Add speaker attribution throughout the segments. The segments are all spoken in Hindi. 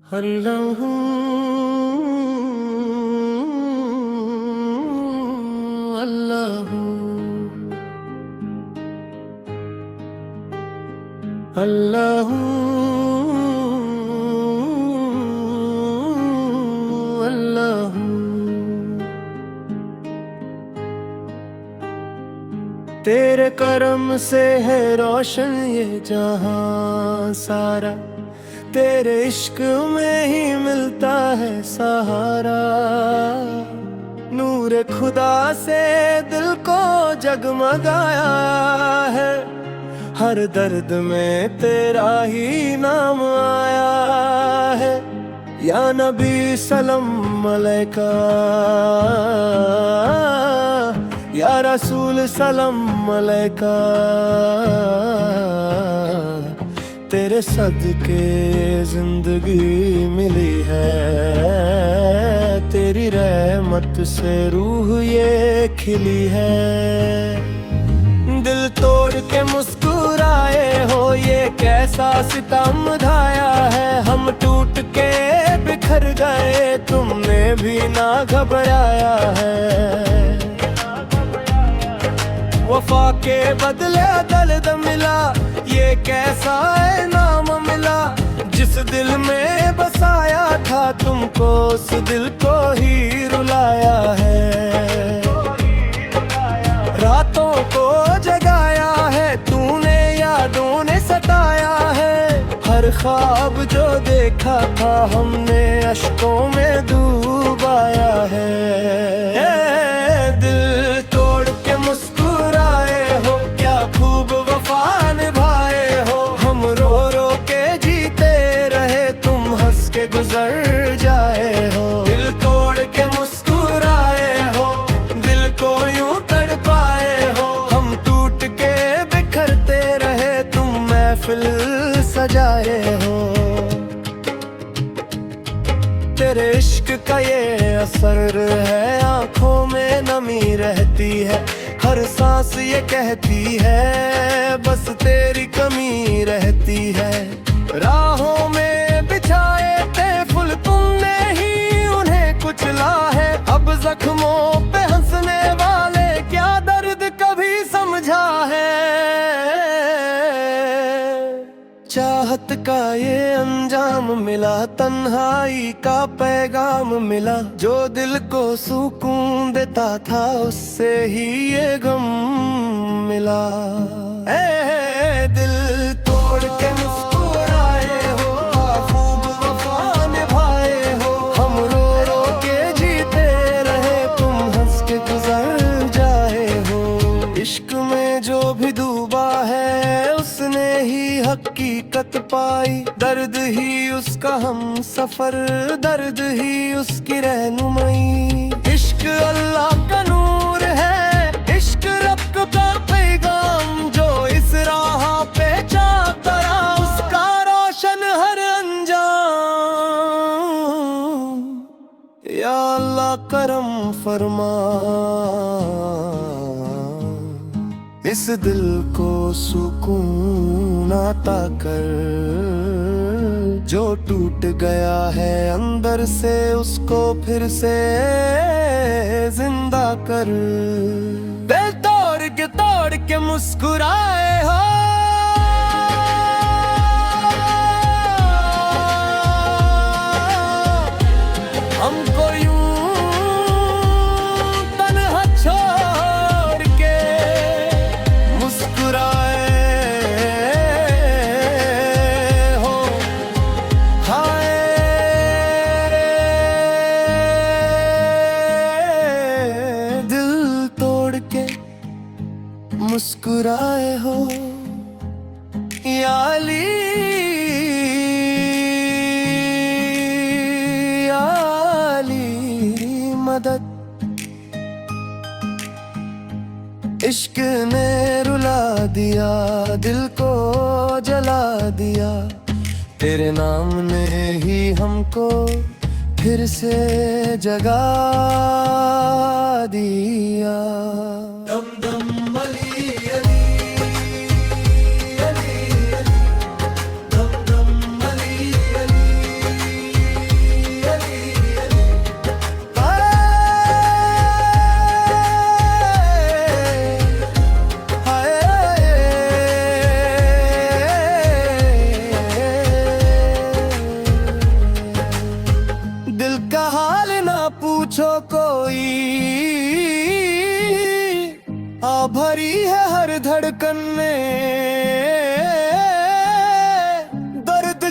Speaker 1: अल्लाह अल्लाह अल्लाह अल्लाह। तेरे करम से है रोशन ये जहां सारा, तेरे इश्क में ही मिलता है सहारा। नूर खुदा से दिल को जगमगाया है, हर दर्द में तेरा ही नाम आया है। या नबी सलाम अलैका, या रसूल सलाम अलैका। तेरे सदके जिंदगी मिली है, तेरी रहमत से रूह ये खिली है। दिल तोड़ के मुस्कुराए हो ये कैसा सितम ढाया है। हम टूट के बिखर गए तुमने भी ना घबराया है। वफा के बदले दर्द मिला, ये कैसा इनाम मिला। जिस दिल में बसाया था तुमको, उस दिल को ही रुलाया है। रातों को जगाया है तूने, यादों ने सताया है। हर ख्वाब जो देखा था हमने अश्कों में डूबाया है। दिल तोड़ के मुस्कुराए हो, क्या खूब वफा निभाए हो। हम रो रो के जीते रहे, तुम हंस के गुजर जाए हो। दिल तोड़ के मुस्कुराए हो, दिल को यूं तड़पाए हो। हम टूट के बिखरते रहे, तुम महफिल सजाए हो। तेरे इश्क का ये असर है, आंखों में नमी रहती है। हर सांस ये कहती है बस तेरी कमी रहती है। राहों में बिछाए थे फूल तुमने ही उन्हें कुचला है। अब जख्मों पे हंसने वाले क्या दर्द कभी समझा है। चाहत का ये अंजाम मिला, तन्हाई का पैगाम मिला। जो दिल को सुकून देता था उससे ही ये गम मिला। ए दिल तोड़ के मुस्कुराए हो, खूब वफा निभाए हो। हम रो रो के जीते रहे, तुम हंस के गुजर जाए हो। इश्क में जो भी डूबा है उसने ही हकीकत पाई। दर्द ही उसका हम सफर, दर्द ही उसकी रहनुमाई। इश्क अल्लाह का नूर है, इश्क रब का पैगाम। जो इस राह पे चाहता रहा, उसका रोशन हर अंजाम। या अल्लाह करम फरमा, इस दिल को सुकून अता कर। जो टूट गया है अंदर से, उसको फिर से जिंदा कर। दिल तोड़ के मुस्कुराए हो, हमको यूं तन्हा छोड़ के मुस्कुराए हो। हाय दिल तोड़ के मुस्कुराए हो। या अली या अली मदद। इश्क ने रुला दिया, दिल को जला दिया। तेरे नाम ने ही हमको फिर से जगा दिया। दम दम अली अली अली अली, दम दम अली अली।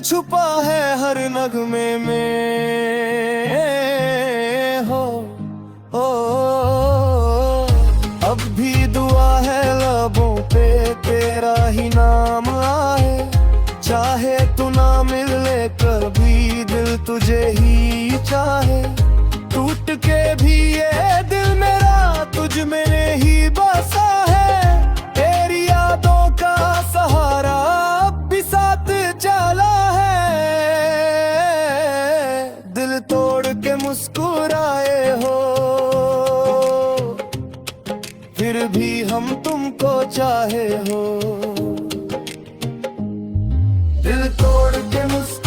Speaker 1: छुपा है हर नगमे में हो अब भी दुआ है लबों पे तेरा ही नाम आए, चाहे तू ना मिले कभी दिल तुझे ही चाहे, टूट के भी ये दिल मेरा तुझ में ही बसा है, तेरी यादों का सहारा अब भी साथ चला है, दिल तोड़ के मुस्कुराए हो फिर भी हम तुमको चाहे हो, दिल तोड़ के मुस्कुराए